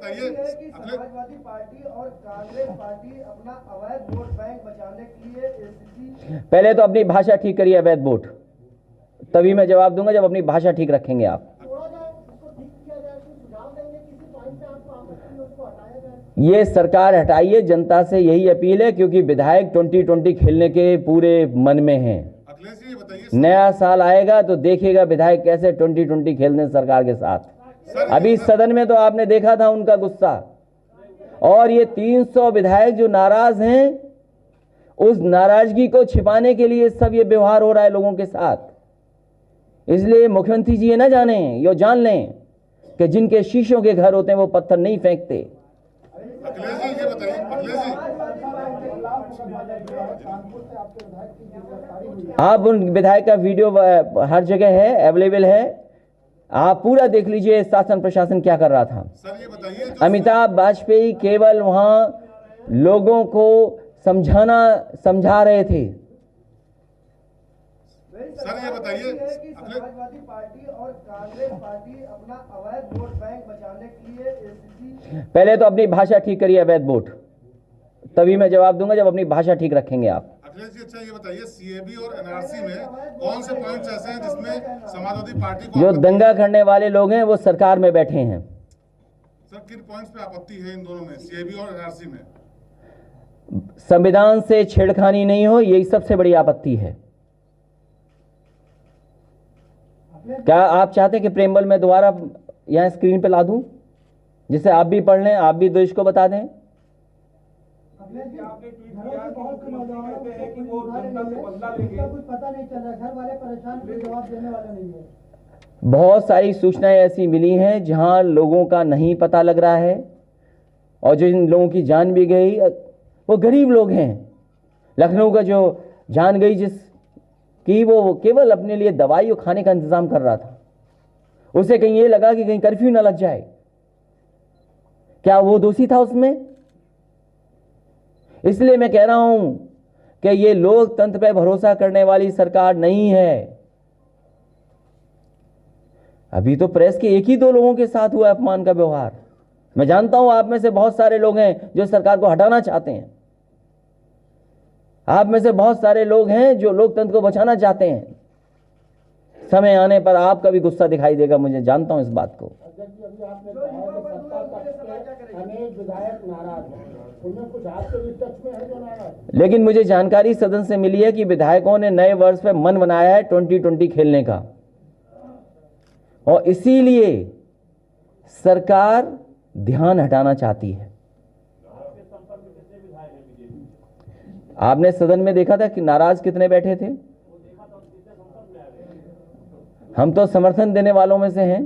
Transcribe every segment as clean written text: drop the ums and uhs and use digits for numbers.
बताइए कि समाजवादी पार्टी और कांग्रेस पार्टी अपना अवैध वोट बैंक बचाने के लिए एसीसी। पहले तो अपनी भाषा ठीक करिए, अवैध वोट, तभी मैं जवाब दूंगा जब अपनी भाषा ठीक रखेंगे आप। ये सरकार हटाइए, जनता से यही अपील है, क्योंकि विधायक 2020 खेलने के पूरे मन में हैं। अखिलेश जी बताइए, नया साल आएगा तो देखिएगा विधायक कैसे 2020 खेलने सरकार के साथ। अभी सदन में तो आपने देखा था उनका गुस्सा, और ये 300 विधायक जो नाराज हैं, उस नाराजगी को छिपाने के लिए सब ये व्यवहार हो रहा है लोगों के साथ। इसलिए मुख्यमंत्री जी ये ना जाने, ये जान लें कि जिनके शीशों के घर होते हैं वो पत्थर नहीं फेंकते। अखिलेश जी ये बताइए, अखिलेश जी आप उन विधायक का वीडियो हर जगह है, अवेलेबल है, आप पूरा देख लीजिए शासन प्रशासन क्या कर रहा था। सर ये बताइए, अमिताभ वाजपेयी केवल वहां लोगों को समझा रहे थे। सर ये बताइए कि समाजवादी पार्टी और कांग्रेस पार्टी अपना अवैध वोट बैंक बचाने के लिए एसीसी। पहले तो अपनी भाषा ठीक करिए, अवैध वोट, तभी मैं जवाब दूंगा जब अपनी भाषा ठीक रखेंगे आप। अखिलेश जी अच्छा ये बताइए, सीएबी और एनआरसी में कौन से पॉइंट्स ऐसे हैं जिसमें समाजवादी पार्टी को जो दंगा करने वाले लोग हैं वो सरकार में बैठे हैं। सर किन पॉइंट्स पे आपत्ति है इन दोनों में, सीएबी और एनआरसी में? संविधान से छेड़खानी नहीं हो, यही सबसे बड़ी आपत्ति है। क्या आप चाहते हैं कि प्रेमबल में दोबारा यहां स्क्रीन पे ला दूं, जिससे आप भी पढ़ लें, आप भी देश को बता दें? आपने ट्वीट किया कि मुख्यमंत्री कहते हैं कि वो जनता से बदला लेंगे, कुछ पता नहीं चल रहा, घर वाले परेशान, कोई जवाब देने वाला नहीं है। बहुत सारी सूचनाएं ऐसी मिली हैं जहां लोगों का नहीं पता लग रहा है, और जो इन लोगों की जान भी गई वो गरीब लोग हैं। लखनऊ का जो जान गई जिसकी, वो केवल अपने लिए दवाई और खाने का इंतजाम कर रहा था, उसे कहीं ये लगा कि कहीं कर्फ्यू ना लग जाए। क्या वो दोषी था उसमें? इसलिए मैं कह रहा हूं कि ये लोकतंत्र पर भरोसा करने वाली सरकार नहीं है। अभी तो प्रेस के एक ही दो लोगों के साथ हुआ अपमान का व्यवहार। मैं जानता हूं आप में से बहुत सारे लोग हैं जो सरकार को हटाना चाहते हैं, आप में से बहुत सारे लोग हैं जो लोकतंत्र को बचाना चाहते हैं। समय आने पर आपका भी गुस्सा दिखाई देगा, मुझे जानता हूं इस बात को। अनेक विधायक नाराज हैं, उनमें कुछ आपके भी टच में है जो नाराज? लेकिन मुझे जानकारी सदन से मिली है कि विधायकों ने नए वर्ष पे मन बनाया है 2020 खेलने का, और इसीलिए सरकार ध्यान हटाना चाहती है। आपने सदन में देखा था कि नाराज कितने बैठे थे? हम तो समर्थन देने वालों में से हैं।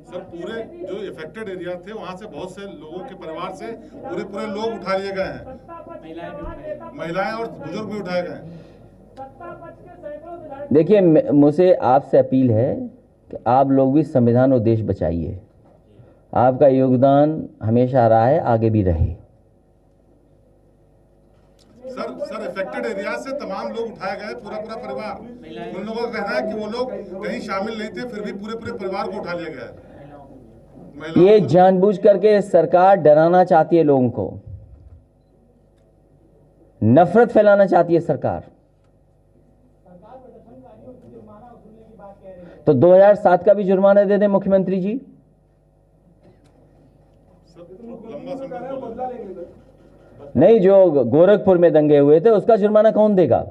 सर पूरे जो इफेक्टेड एरिया थे वहां से बहुत से लोगों के परिवार से पूरे लोग उठा लिए गए हैं, महिलाएं और बुजुर्ग भी उठाए गए हैं। देखिए, मुझे आपसे अपील है कि आप लोग भी संविधान और देश बचाइए। आपका योगदान हमेशा रहा है, आगे भी रहे। सर इफेक्टेड एरिया से तमाम लोग उठाए गए, पूरा परिवार। उन लोगों का कहना है कि वो लोग कहीं शामिल नहीं थे, फिर भी पूरे परिवार को उठा लिया गया। ये जानबूझ करके सरकार डराना चाहती है लोगों को, नफरत फैलाना चाहती है सरकार। तो 2007 का भी जुर्माना दे दें मुख्यमंत्री जी। नहीं, जो गोरखपुर में दंगे हुए थे उसका जुर्माना कौन देगा?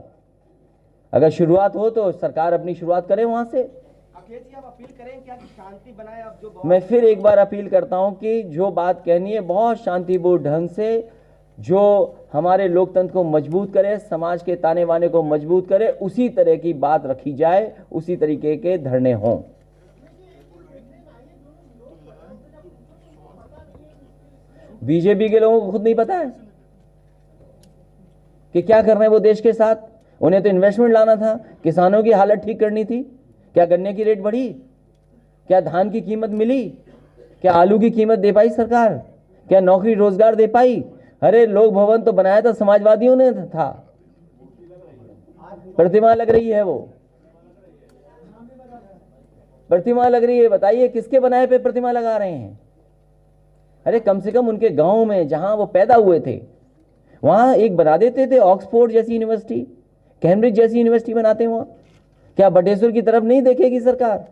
अगर शुरुआत हो तो सरकार अपनी शुरुआत करे वहां से। आप अपील करें क्या कि शांति बनाए? अब जो मैं फिर एक बार अपील करता हूं कि जो बात कहनी है बहुत शांतिपूर्ण ढंग से, जो हमारे लोकतंत्र को मजबूत करे, समाज के ताने बाने को मजबूत करे, उसी तरह की बात रखी जाए, उसी तरीके के धरने हों। बीजेपी के लोगों को खुद नहीं पता है कि क्या कर रहे हैं वो देश के साथ। उन्हें तो इन्वेस्टमेंट लाना था, किसानों की हालत ठीक करनी थी। क्या गन्ने की रेट बढ़ी? क्या धान की कीमत मिली? क्या आलू की कीमत दे पाई सरकार? क्या नौकरी रोजगार दे पाई? अरे लोक भवन तो बनाया था समाजवादियों ने था, प्रतिमा लग रही है वो। प्रतिमा लग रही है, बताइए किसके बनाए पे प्रतिमा लगा रहे हैं? अरे कम से कम उनके गांव में जहां वो पैदा हुए थे वहां एक बना देते थे, ऑक्सफोर्ड जैसी यूनिवर्सिटी, कैम्ब्रिज जैसी यूनिवर्सिटी बनाते हैं वहां। क्या बटेश्वर की तरफ नहीं देखेगी सरकार?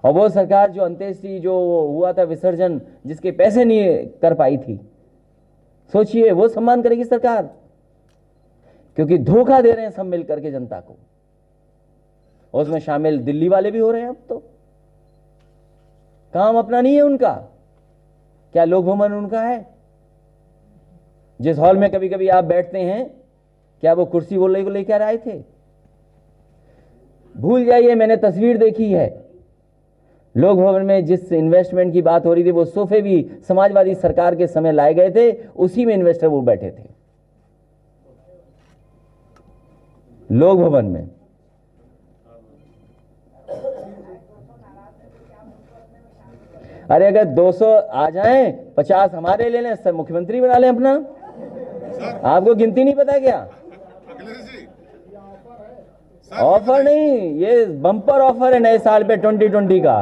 और वो सरकार जो अंत्येष्टि जो हुआ था विसर्जन, जिसके पैसे नहीं कर पाई थी, सोचिए वो सम्मान करेगी सरकार? क्योंकि धोखा दे रहे हैं सब मिलकर के जनता को, और उसमें शामिल दिल्ली वाले भी हो रहे हैं। अब तो काम अपना नहीं है उनका, क्या लोक भवन उनका है? जिस हॉल में कभी कभी आप बैठते हैं, क्या वो कुर्सी वो लेकर आए थे? भूल जाइए, मैंने तस्वीर देखी है लोक भवन में जिस इन्वेस्टमेंट की बात हो रही थी, वो सोफे भी समाजवादी सरकार के समय लाए गए थे, उसी में इन्वेस्टर वो बैठे थे लोक भवन में। अरे अगर 200 आ जाएं, 50 हमारे ले लें, सब मुख्यमंत्री बना लें अपना। आपको गिनती नहीं पता क्या? ऑफर नहीं, ये बम्पर ऑफर है नए साल पे 2020 का।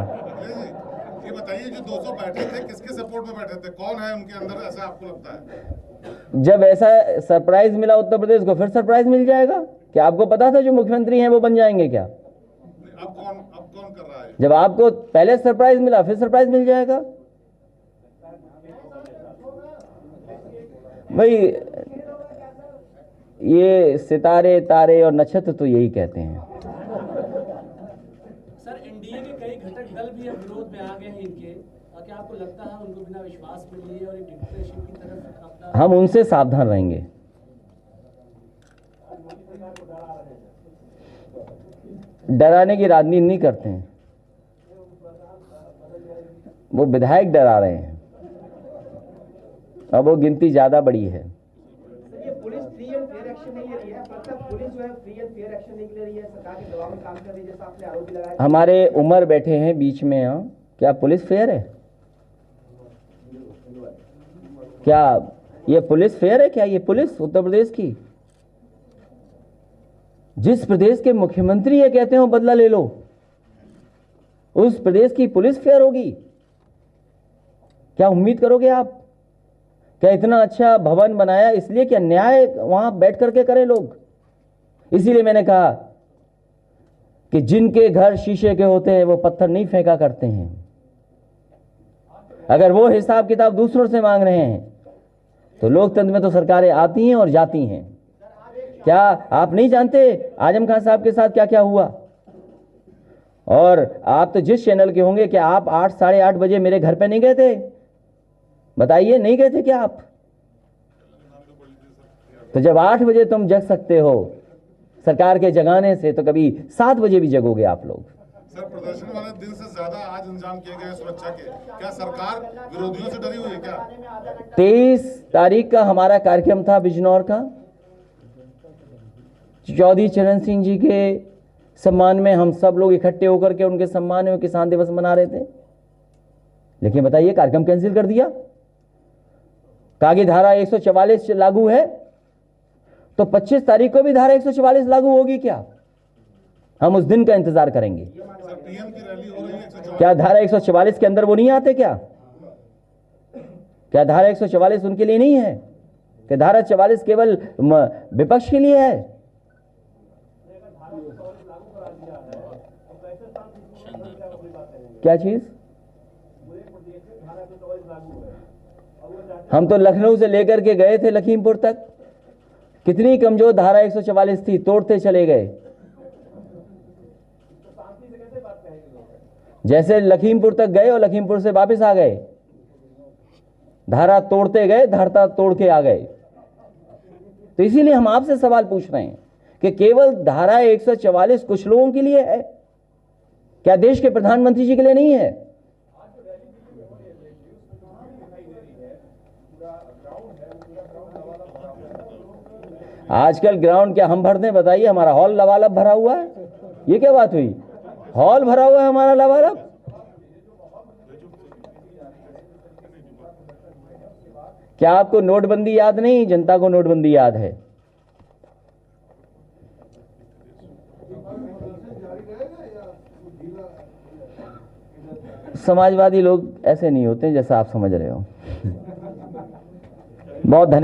ये बताइए जो 200 बैठे थे किसके सपोर्ट में बैठे थे, कौन है उनके अंदर, ऐसा आपको लगता है? जब ऐसा सरप्राइज मिला उत्तर प्रदेश को, फिर सरप्राइज मिल जाएगा क्या? आपको पता था जो मुख्यमंत्री हैं वो बन जाएंगे क्या? अब कौन कर रहा है? जब आपको पहले सरप्राइज मिला, फिर सरप्राइज मिल जाएगा भाई। ये सितारे तारे और नक्षत्र तो यही कहते हैं। सर, एनडीए के कई घटक दल भी अब विरोध में आ गए हैं इनके, क्या आपको लगता है उनको बिना विश्वास में लिए और एक डिक्टेटरशिप की तरफ अपना? हम उनसे सावधान रहेंगे। डराने की राजनीति नहीं करते हैं, वो विधायक डरा रहे हैं, अब वो गिनती ज्यादा बड़ी है। ये police free and fair action नहीं ले रही है, मतलब पुलिस जो है फ्री एंड फेयर एक्शन नहीं ले रही है, सरकार के दबाव में काम कर रही है, जैसा आपने आरोप लगाया। हमारे उमर बैठे हैं बीच में, यहाँ क्या पुलिस फेयर है? क्या ये पुलिस फेयर है? क्या ये पुलिस उत्तर प्रदेश की, जिस प्रदेश के मुख्यमंत्री ये कहते हो बदला ले लो, उस प्रदेश की पुलिस फेयर होगी? क्या उम्मीद करोगे आप? क्या इतना अच्छा भवन बनाया इसलिए क्या न्याय वहां बैठ करके करें लोग? इसीलिए मैंने कहा कि जिनके घर शीशे के होते हैं वो पत्थर नहीं फेंका करते हैं। अगर वो हिसाब किताब दूसरों से मांग रहे हैं तो लोकतंत्र में तो सरकारें आती हैं और जाती हैं। क्या आप नहीं जानते आजम खान साहब के साथ क्या क्या हुआ? और आप तो जिस चैनल के होंगे, क्या आप 8 साढ़े 8 बजे मेरे घर पे नहीं गए थे? बताइए, नहीं गए थे क्या आप? तो जब 8 बजे तुम जग सकते हो सरकार के जगाने से, तो कभी 7 बजे भी जगोगे आप लोग। सर, प्रदर्शन वाले दिन से ज्यादा आज इंतजाम किए गए सुरक्षा के, क्या सरकार विरोधियों से डरी हुई है क्या? 23 तारीख का हमारा कार्यक्रम था बिजनौर का, चौधरी चरण सिंह जी के सम्मान में हम सब लोग इकट्ठे होकर के उनके सम्मान में किसान दिवस मना रहे थे। लेकिन बताइए, कार्यक्रम कैंसिल कर दिया। कागी धारा 144 लागू है, तो 25 तारीख को भी धारा 144 लागू होगी क्या? हम उस दिन का इंतजार करेंगे। सर, पीएम की रैली हो रही है 144। क्या धारा 144 के अंदर वो नहीं आते क्या? क्या धारा 144 उनके लिए नहीं है? कि धारा 44 केवल विपक्ष के लिए है? क्या चीज? हम तो लखनऊ से लेकर के गए थे लखीमपुर तक, कितनी कमजोर धारा 144 थी, तोड़ते चले गए। जैसे लखीमपुर तक गए और लखीमपुर से वापस आ गए, धारा तोड़ते गए, धारा तोड़ के आ गए। तो इसीलिए हम आपसे सवाल पूछ रहे हैं कि केवल धारा 144 कुछ लोगों के लिए है क्या? देश के प्रधानमंत्री जी के लिए नहीं है? आजकल ग्राउंड क्या हम भर दें? बताइए, हमारा हॉल लबालब भरा हुआ है। ये क्या बात हुई? हॉल भरा हुआ है हमारा लबालब। क्या आपको नोटबंदी याद नहीं? जनता को नोटबंदी याद है। जारी रहेगा या ढीला समाजवादी लोग ऐसे नहीं होते जैसा आप समझ रहे हो। बहुत धन्यवाद।